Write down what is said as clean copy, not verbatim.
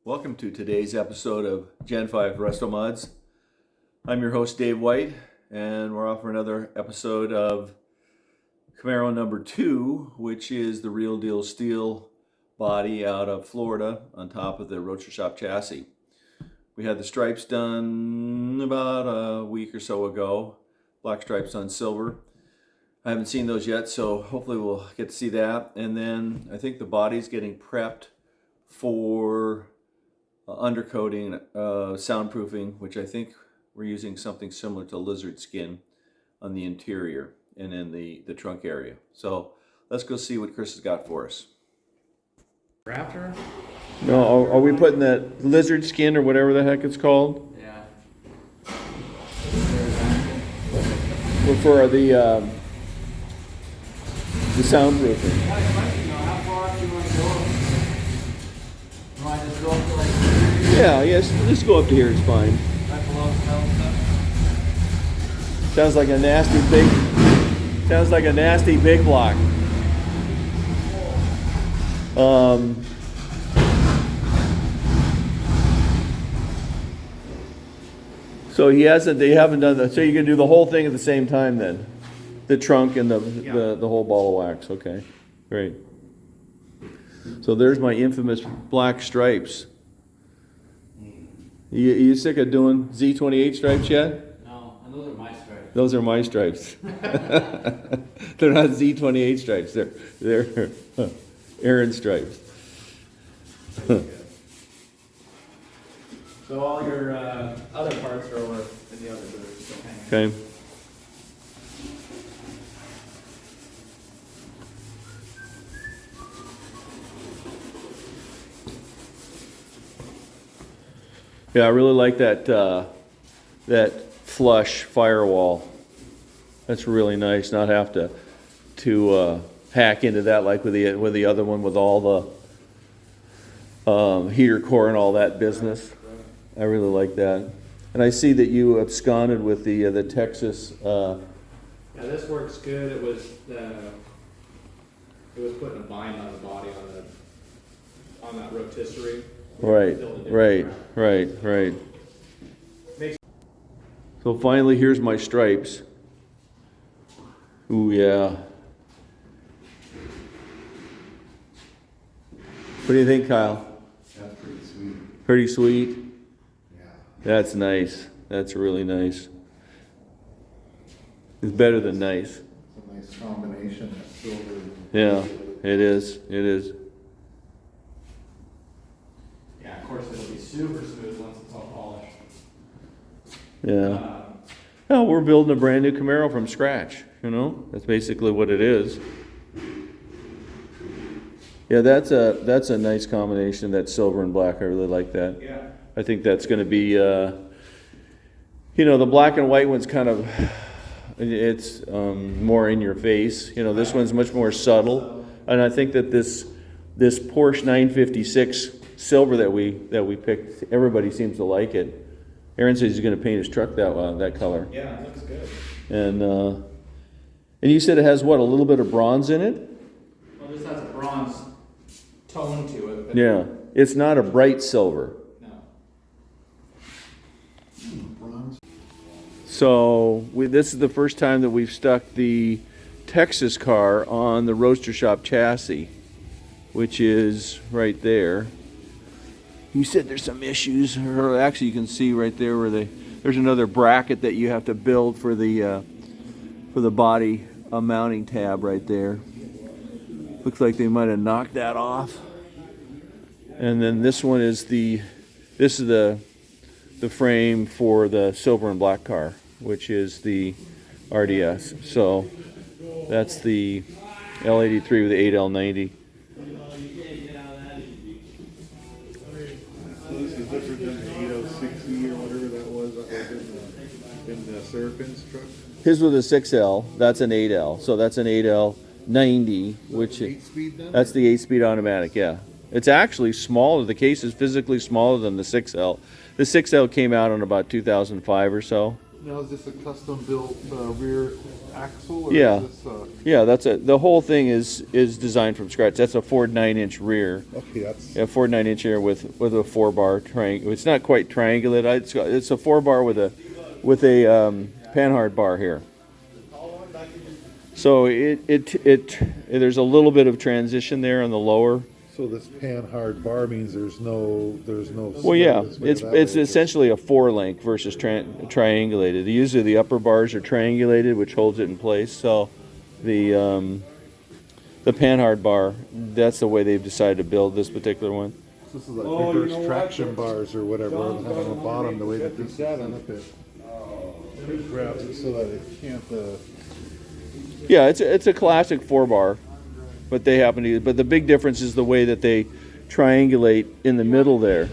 Welcome to today's episode of Gen 5 Resto Mods. I'm your host Dave White, and we're off for another episode of Camaro number 2, which is the real deal steel body out of Florida on top of the Roadster Shop Chassis. We had the stripes done about a week or so ago, black stripes on silver. I haven't seen those yet, so hopefully we'll get to see that. And then I think the body's getting prepped for undercoating, soundproofing, which I think we're using something similar to lizard skin on the interior and in the trunk area. So let's go see what Chris has got for us. Raptor? No, are we putting that lizard skin or whatever the heck it's called? Yeah. For the soundproofing. How far do you want to go? Do I just go up to like Yeah, yes, just go up to here, it's fine. right below the metal stuff? Sounds like a nasty big block. So they haven't done that. So you're gonna do the whole thing at the same time then? The trunk and the whole ball of wax, okay, great. So there's my infamous black stripes. You sick of doing Z28 stripes yet? No, and those are my stripes. Those are my stripes. They're not Z28 stripes. They're Aaron stripes. So all your other parts are over in the other booth. So hang on. Okay. Yeah, I really like that flush firewall. That's really nice. Not have to hack into that like with the other one with all the heater core and all that business. I really like that. And I see that you absconded with the Texas. Yeah, this works good. It was putting a bind on the body on that rotisserie. Right. So finally, here's my stripes. Ooh, yeah. What do you think, Kyle? That's pretty sweet. Pretty sweet? Yeah. That's nice. That's really nice. It's better than nice. It's a nice combination of silver. Yeah, it is. It is. Yeah, of course it'll be super smooth once it's all polished. Yeah. Oh, we're building a brand new Camaro from scratch, you know? That's basically what it is. Yeah, that's a nice combination, that silver and black. I really like that. Yeah. I think that's going to be, the black and white one's kind of, it's more in your face. This one's much more subtle. And I think that this Porsche 956 silver that we picked, everybody seems to like it. Aaron says he's going to paint his truck that color. Yeah, it looks good. And you said it has what, a little bit of bronze in it? Well, this has a bronze tone to it. But Yeah, it's not a bright silver. No. Bronze. So this is the first time that we've stuck the Texas car on the Roadster Shop chassis, which is right there. You said there's some issues, or actually you can see right there where there's another bracket that you have to build for the body mounting tab right there. Looks like they might have knocked that off. And then this one is the frame for the silver and black car, which is the RDS. So that's the L83 with the 8L90. This is different than the 8060 or whatever that was in the Serafin's truck. His was a 6L, that's an 8L. So that's an 8L90, which 8-speed then? that's the 8-speed automatic, yeah. It's actually smaller. The case is physically smaller than the 6L. The 6L came out in about 2005 or so. Now is this a custom built rear axle? Or Yeah. Is this, Yeah, the whole thing is designed from scratch. That's a Ford 9-inch rear. okay, that's A Ford 9-inch rear with a 4-bar triangle. It's not quite triangulated. It's a 4-bar with a panhard bar here. So there's a little bit of transition there on the lower. so. This panhard bar means there's no. Well, yeah, slip it's that way, just- essentially a 4-link versus triangulated. Usually the upper bars are triangulated, which holds it in place. So the panhard bar, that's the way they've decided to build this particular one. This is like Oh, you reverse know what? traction bars or whatever John's on the bottom. The way that this is set 57. up, it grabs it so that it can't. Yeah, it's a classic 4-bar, but they happen to. But the big difference is the way that they triangulate in the middle there.